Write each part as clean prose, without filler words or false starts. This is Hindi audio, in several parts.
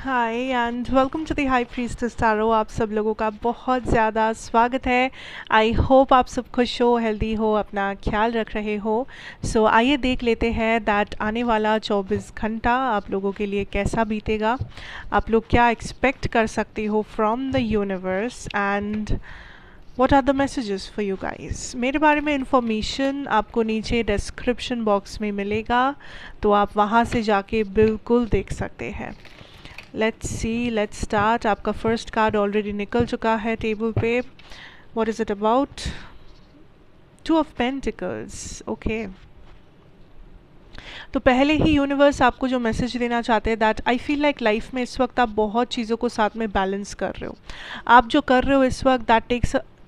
Hi and welcome to the High Priestess Tarot. आप सब लोगों का बहुत ज़्यादा स्वागत है। आई होप आप सब खुश हो, हेल्दी हो, अपना ख्याल रख रहे हो। सो आइए देख लेते हैं दैट आने वाला 24 घंटा आप लोगों के लिए कैसा बीतेगा। आप लोग क्या एक्सपेक्ट कर सकते हो from the universe and what are the messages for you guys. मेरे बारे में इंफॉर्मेशन आपको नीचे डिस्क्रिप्शन बॉक्स में मिलेगा, तो आप वहाँ से जाके बिल्कुल देख सकते हैं। Let's see, let's start. आपका फर्स्ट कार्ड ऑलरेडी निकल चुका है टेबल पे। What is it about? Two of pentacles. Okay, तो पहले ही यूनिवर्स आपको जो मैसेज देना चाहते हैं that I feel like life में इस वक्त आप बहुत चीज़ों को साथ में बैलेंस कर रहे हो। आप जो कर रहे हो इस वक्त that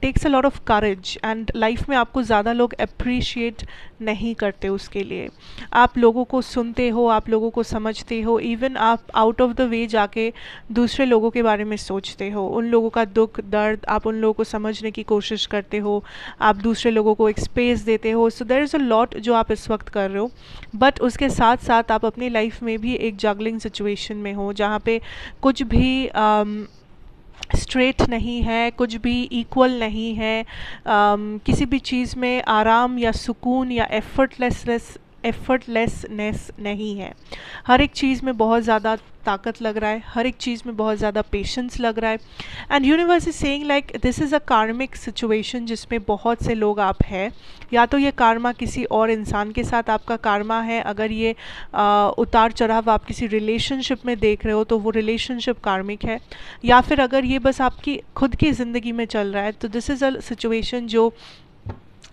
takes a lot of courage and life में आपको ज़्यादा लोग अप्रिशिएट नहीं करते उसके लिए। आप लोगों को सुनते हो, आप लोगों को समझते हो, इवन आप आउट ऑफ द वे जाके दूसरे लोगों के बारे में सोचते हो, उन लोगों का दुख दर्द आप उन लोगों को समझने की कोशिश करते हो, आप दूसरे लोगों को एक स्पेस देते हो। So there is a lot जो आप इस वक्त कर रहे हो, बट उसके साथ साथ आप अपनी लाइफ में भी एक जगलिंग सिचुएशन में हो जहाँ पे कुछ भी स्ट्रेट नहीं है, कुछ भी इक्वल नहीं है। किसी भी चीज़ में आराम या सुकून या एफर्टलेसनेस नहीं है। हर एक चीज़ में बहुत ज़्यादा ताकत लग रहा है, हर एक चीज़ में बहुत ज़्यादा पेशेंस लग रहा है। And universe is saying like this is a कार्मिक सिचुएशन जिसमें बहुत से लोग आप हैं। या तो ये कार्मा किसी और इंसान के साथ आपका कार्मा है, अगर ये उतार चढ़ाव आप किसी रिलेशनशिप में देख रहे हो तो वो रिलेशनशिप कार्मिक है। या फिर अगर ये बस आपकी खुद की ज़िंदगी में चल रहा है तो दिस इज़ अ सिचुएशन जो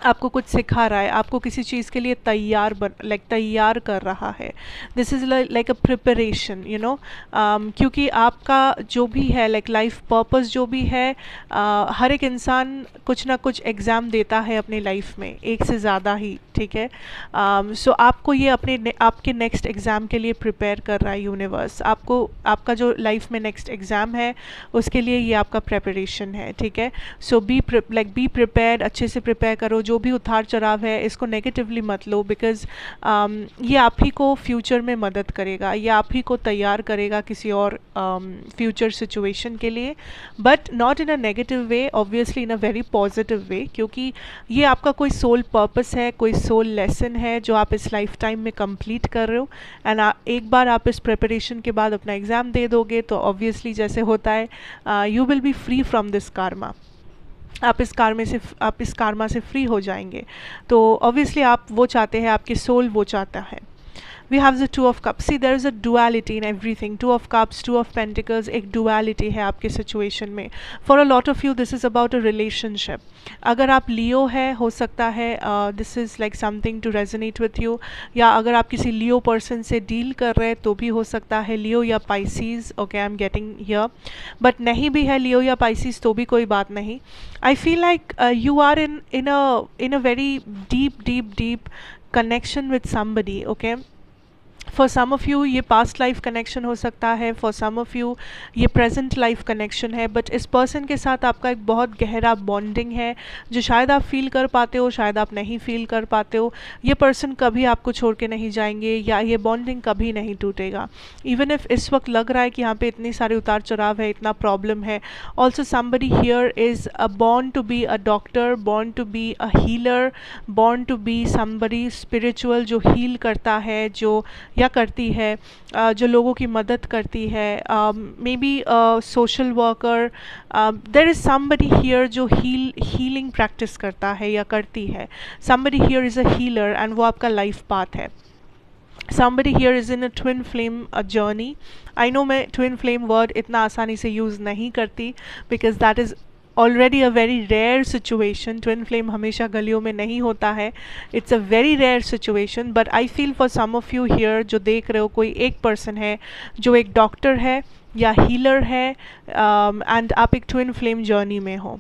आपको कुछ सिखा रहा है, आपको किसी चीज़ के लिए तैयार कर रहा है। This is like a preparation, you know. क्योंकि आपका जो भी है लाइफ पर्पस जो भी है, हर एक इंसान कुछ ना कुछ एग्ज़ाम देता है अपनी लाइफ में, एक से ज़्यादा ही, ठीक है। सो आपको ये आपके नेक्स्ट एग्ज़ाम के लिए प्रिपेयर कर रहा है यूनिवर्स। आपको आपका जो लाइफ में नेक्स्ट एग्ज़ाम है उसके लिए ये आपका प्रेपरेशन है, ठीक है। सो बी प्रिपेयर्ड, अच्छे से प्रिपेयर करो। जो भी उतार चढ़ाव है इसको नेगेटिवली मत लो, बिकॉज़ ये आप ही को फ्यूचर में मदद करेगा, ये आप ही को तैयार करेगा किसी और फ्यूचर सिचुएशन के लिए, but not in a negative way, obviously in a very positive way, क्योंकि ये आपका कोई सोल पर्पस है, कोई सोल लेसन है जो आप इस लाइफ टाइम में कंप्लीट कर रहे हो। एंड एक बार आप इस प्रिपरेशन के बाद अपना एग्ज़ाम दे दोगे तो ऑब्वियसली जैसे होता है you will be free from this Karma. आप इस कार्मा से फ्री हो जाएंगे। तो ऑब्वियसली आप वो चाहते हैं, आपकी सोल वो चाहता है। We have the two of cups. See, there is a duality in everything. Two of cups, two of pentacles, एक duality है आपके situation में. For a lot of you, this is about a relationship. अगर आप लियो है, हो सकता है this is like something to resonate with you. या अगर आप किसी लियो person से deal कर रहे हैं तो भी हो सकता है लियो या Pisces. Okay, I'm getting here. But नहीं भी है लियो या Pisces तो भी कोई बात नहीं. I feel like you are in a very deep connection with somebody. Okay. For some of you ये पास्ट लाइफ कनेक्शन हो सकता है, फॉर सम ऑफ़ यू ये प्रेजेंट लाइफ कनेक्शन है, बट इस पर्सन के साथ आपका एक बहुत गहरा बॉन्डिंग है जो शायद आप फील कर पाते हो, शायद आप नहीं फील कर पाते हो। ये पर्सन कभी आपको छोड़ के नहीं जाएंगे या ये बॉन्डिंग कभी नहीं टूटेगा। इवन इफ इस वक्त लग रहा है कि यहाँ पे इतनी सारे उतार चढ़ाव है, इतना प्रॉब्लम है, also somebody here is born to be a doctor, born to be a healer, born to be somebody spiritual जो हील करता है, जो या करती है, जो लोगों की मदद करती है, maybe social worker. There is somebody here जो हीलिंग प्रैक्टिस करता है या करती है। Somebody here is a healer and वो आपका लाइफ पाथ है। somebody here is in a twin flame journey. I know मैं twin flame word इतना आसानी से यूज़ नहीं करती because that is already a very rare situation. Twin flame हमेशा गलियों में नहीं होता है, it's a very rare situation, but I feel for some of you here जो देख रहे हो कोई एक पर्सन है जो एक डॉक्टर है या हीलर है, एंड आप एक ट्विन फ्लेम जर्नी में हो।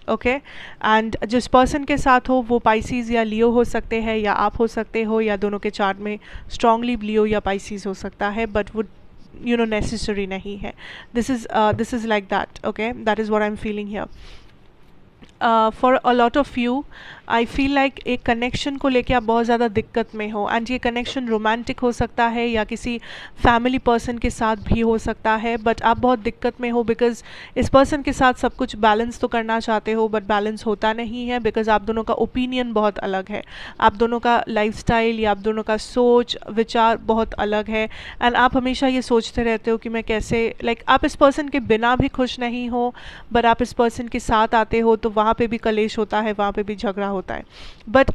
ओके, एंड जिस पर्सन के साथ हो वो पाइसीज़ या लियो हो सकते हैं या आप हो सकते हो, या दोनों के चार्ट में स्ट्रांगली लियो या पाइसीज़ हो सकता है, बट वो necessary nahi hai. This is like that. Okay, that is what I'm feeling here. For a lot of you, I feel like एक कनेक्शन को लेके आप बहुत ज़्यादा दिक्कत में हो, एंड ये कनेक्शन रोमांटिक हो सकता है या किसी फैमिली पर्सन के साथ भी हो सकता है, बट आप बहुत दिक्कत में हो बिकॉज इस पर्सन के साथ सब कुछ बैलेंस तो करना चाहते हो बट बैलेंस होता नहीं है, बिकॉज आप दोनों का ओपिनियन बहुत अलग है, आप दोनों का लाइफस्टाइल या आप दोनों का सोच विचार बहुत अलग है, एंड आप हमेशा ये सोचते रहते हो कि मैं कैसे आप इस पर्सन के बिना भी खुश नहीं हो, बट आप इस पर्सन के साथ आते हो तो वहाँ पे भी कलेश होता है, वहाँ पे भी झगड़ा होता है। But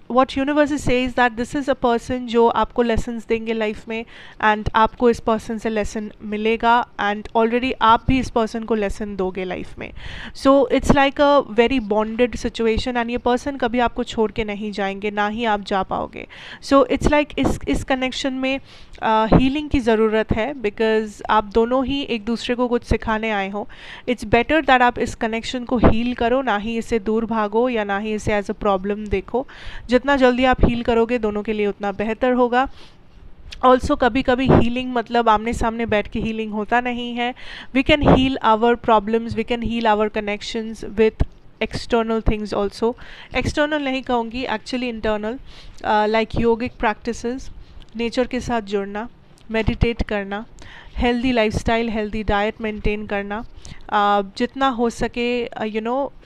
what universe says that this is a person जो आपको लेसन्स देंगे लाइफ में, एंड आपको इस पर्सन से लेसन मिलेगा, एंड ऑलरेडी आप भी इस पर्सन को लेसन दोगे लाइफ में। So it's like a very bonded situation, and ये पर्सन कभी आपको छोड़ के नहीं जाएंगे, ना ही आप जा पाओगे। सो इट्स लाइक इस कनेक्शन में हीलिंग की ज़रूरत है, बिकॉज आप दोनों ही एक दूसरे को कुछ सिखाने आए हो। इट्स बेटर दैट आप इस कनेक्शन को हील करो, ना ही इससे दूर भागो या ना ही इसे एज अ प्रॉब्लम देखो। जितना जल्दी आप हील करोगे दोनों के लिए उतना बेहतर होगा। ऑल्सो कभी कभी हीलिंग मतलब आमने सामने बैठ के हीलिंग होता नहीं है। We can heal our problems, we can heal our connections with external things also. External नहीं कहूँगी, actually internal, like yogic practices, nature के साथ जुड़ना, मेडिटेट करना, healthy lifestyle, healthy diet maintain करना, जितना हो सके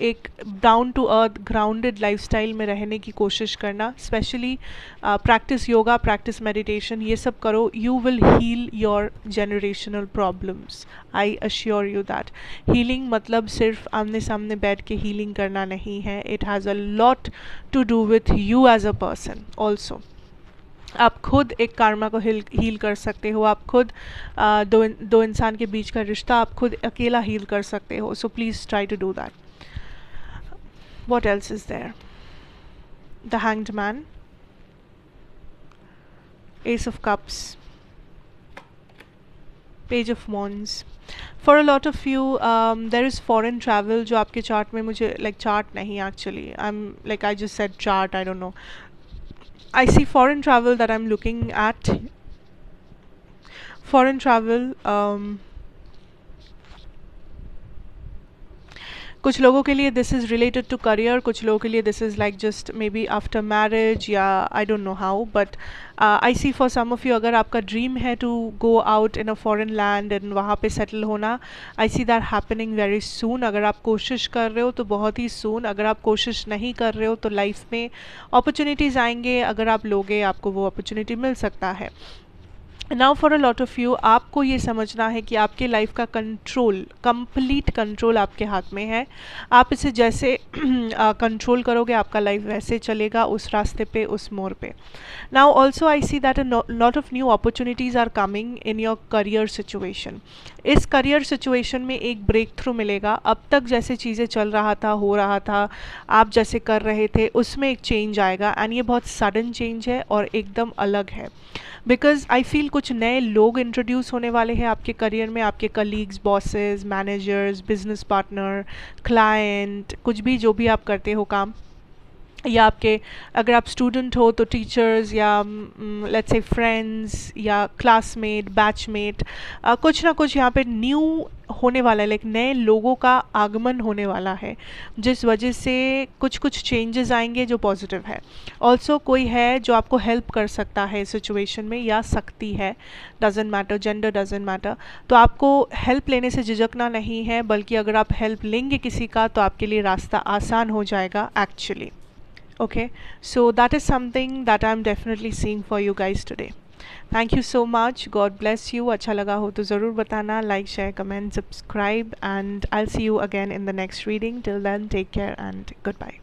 एक down to earth grounded lifestyle में रहने की कोशिश करना, specially practice yoga, practice meditation, ये सब करो। You will heal your generational problems, I assure you that. Healing मतलब सिर्फ आमने सामने बैठ के हीलिंग करना नहीं है, it has a lot to do with you as a person also. आप खुद एक कार्मा को हील कर सकते हो, आप खुद दो इंसान के बीच का रिश्ता आप खुद अकेला हील कर सकते हो। So please try to do that. What else is there? The hanged man, ace of cups, page of wands. For a lot of you there is foreign travel जो आपके चार्ट में, मुझे चार्ट नहीं actually, I just said chart, I don't know. I see foreign travel that I'm looking at. Foreign travel, कुछ लोगों के लिए this is related to career, कुछ लोगों के लिए this is like just may be after marriage या I don't know how, but I see for some of you अगर आपका ड्रीम है to go out in a foreign land and वहाँ पे सेटल होना, I see that happening very soon. अगर आप कोशिश कर रहे हो तो बहुत ही सून, अगर आप कोशिश नहीं कर रहे हो तो लाइफ में अपॉर्चुनिटीज़ आएंगे, अगर आप लोगे आपको वो अपॉर्चुनिटी मिल सकता है। Now for a lot of you, आपको ये समझना है कि आपके लाइफ का कंट्रोल, कंप्लीट कंट्रोल आपके हाथ में है। आप इसे जैसे कंट्रोल करोगे आपका लाइफ वैसे चलेगा, उस रास्ते पे, उस मोड़ पे। Now also I see that a lot of new opportunities are coming in your career situation. इस करियर सिचुएशन में एक ब्रेक थ्रू मिलेगा। अब तक जैसे चीज़ें चल रहा था, हो रहा था, आप जैसे कर रहे थे, उसमें एक चेंज आएगा, एंड ये बहुत सडन चेंज है और एकदम अलग है। बिकॉज आई फील कुछ नए लोग इंट्रोड्यूस होने वाले हैं आपके करियर में, आपके colleagues, bosses, managers, business partner, client, कुछ भी जो भी आप करते हो काम, या आपके अगर आप स्टूडेंट हो तो टीचर्स या लेट्स से फ्रेंड्स या क्लासमेट, बैचमेट, कुछ ना कुछ यहाँ पे न्यू होने वाला है, लाइक नए लोगों का आगमन होने वाला है, जिस वजह से कुछ कुछ चेंजेस आएंगे जो पॉजिटिव है। ऑल्सो कोई है जो आपको हेल्प कर सकता है सिचुएशन में, या सकती है, doesn't matter, gender doesn't matter. तो आपको हेल्प लेने से झिझकना नहीं है, बल्कि अगर आप हेल्प लेंगे किसी का तो आपके लिए रास्ता आसान हो जाएगा actually. Okay, so that is something that I'm definitely seeing for you guys today. Thank you so much. God bless you. अच्छा लगा हो तो ज़रूर बताना, like, share, comment, subscribe, and I'll see you again in the next reading. Till then, take care and goodbye.